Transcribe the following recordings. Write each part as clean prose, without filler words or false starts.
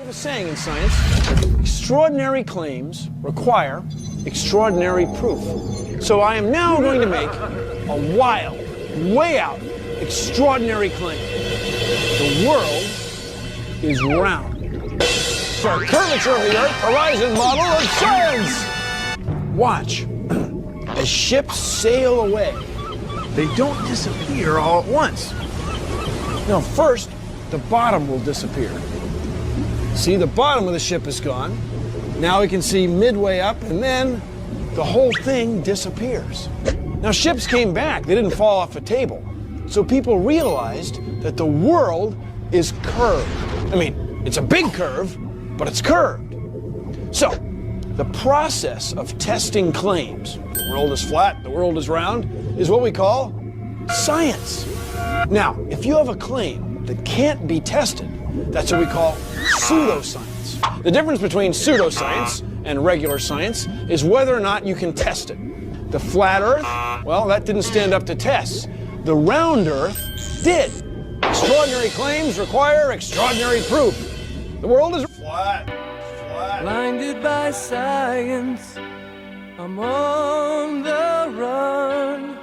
have a saying in science: extraordinary claims require extraordinary proof. So I am now going to make a wild, way out, extraordinary claim. The world is round. For curvature of the Earth horizon model of science. Watch as ships sail away. They don't disappear all at once. Now, first, the bottom will disappear. See, the bottom of the ship is gone. Now we can see midway up, and then the whole thing disappears. Now, ships came back. They didn't fall off a table. So people realized that the world is curved. I mean, it's a big curve, but it's curved. So, the process of testing claims, the world is flat, the world is round, is what we call science. Now, if you have a claim that can't be tested, that's what we call pseudoscience. The difference between pseudoscience and regular science is whether or not you can test it. The flat Earth, well, that didn't stand up to tests. The round Earth did. Extraordinary claims require extraordinary proof. The world is flat. Blinded by science, I'm on the run.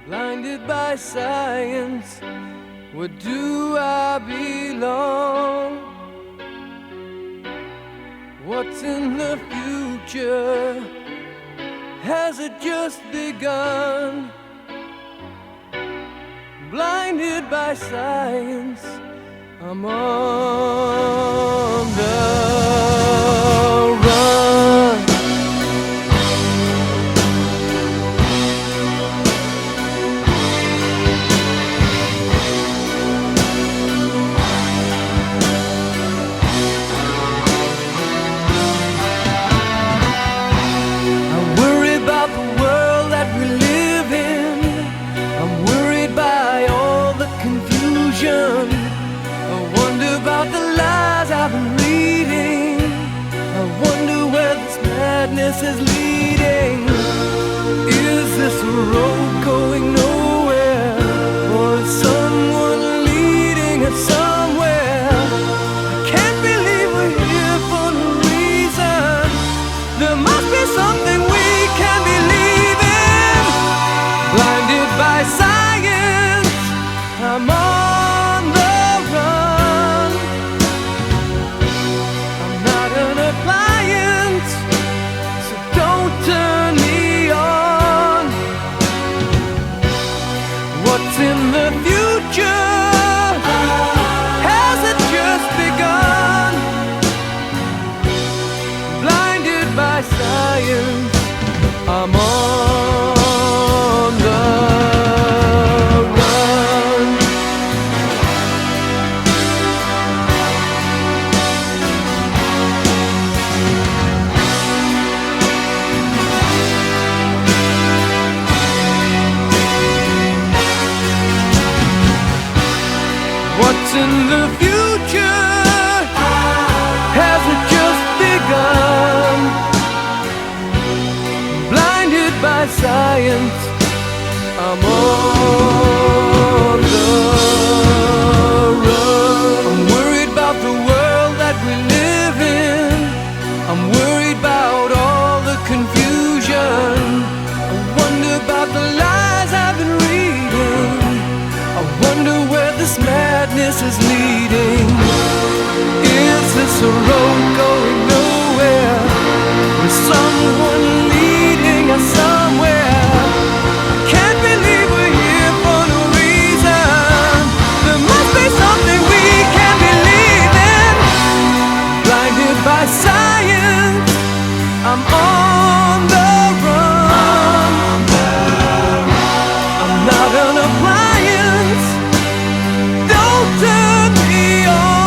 Blinded by science, where do I belong? What's in the future? Has it just begun? Blinded by science, I'm on the run. I worry about the world that we live in. I'm worried by all the confusion. About the lies I've been reading, I wonder where this madness is leading. Is this a road going nowhere, or is someone leading us somewhere? I can't believe we're here for no reason. There must be something we can believe in. Blinded by science, I'm on the run. So don't turn me on. What's in the future? Has it just begun? Blinded by science, I'm on the run. What's in the future? Has it just begun? Blinded by science, I'm on the run. I'm worried about the world that we live in. I'm worried about all the confusion. I wonder about the lies I've been reading. I wonder where this madness is leading. Is this a road going nowhere, with someone leading us somewhere? I can't believe we're here for no reason. There must be something we can believe in. Blinded by science, I'm on the run. I'm not an appliance. Don't turn me on.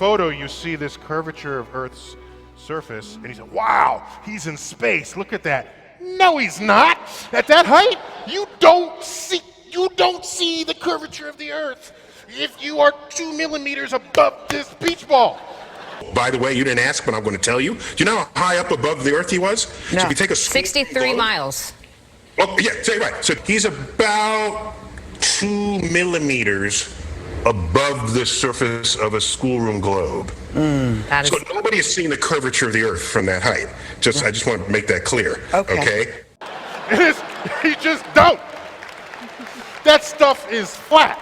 photo, you see this curvature of Earth's surface, and you say, wow, he's in space. Look at that. No, he's not. At that height, you don't see the curvature of the Earth if you are 2 millimeters above this beach ball. By the way, you didn't ask, but I'm going to tell you. Do you know how high up above the Earth he was? No. So if you take a 63 miles. Oh, yeah, say right. So he's about 2 millimeters above the surface of a schoolroom globe. That So is, nobody has seen the curvature of the Earth from that height. I just want to make that clear. Okay. You just don't. That stuff is flat.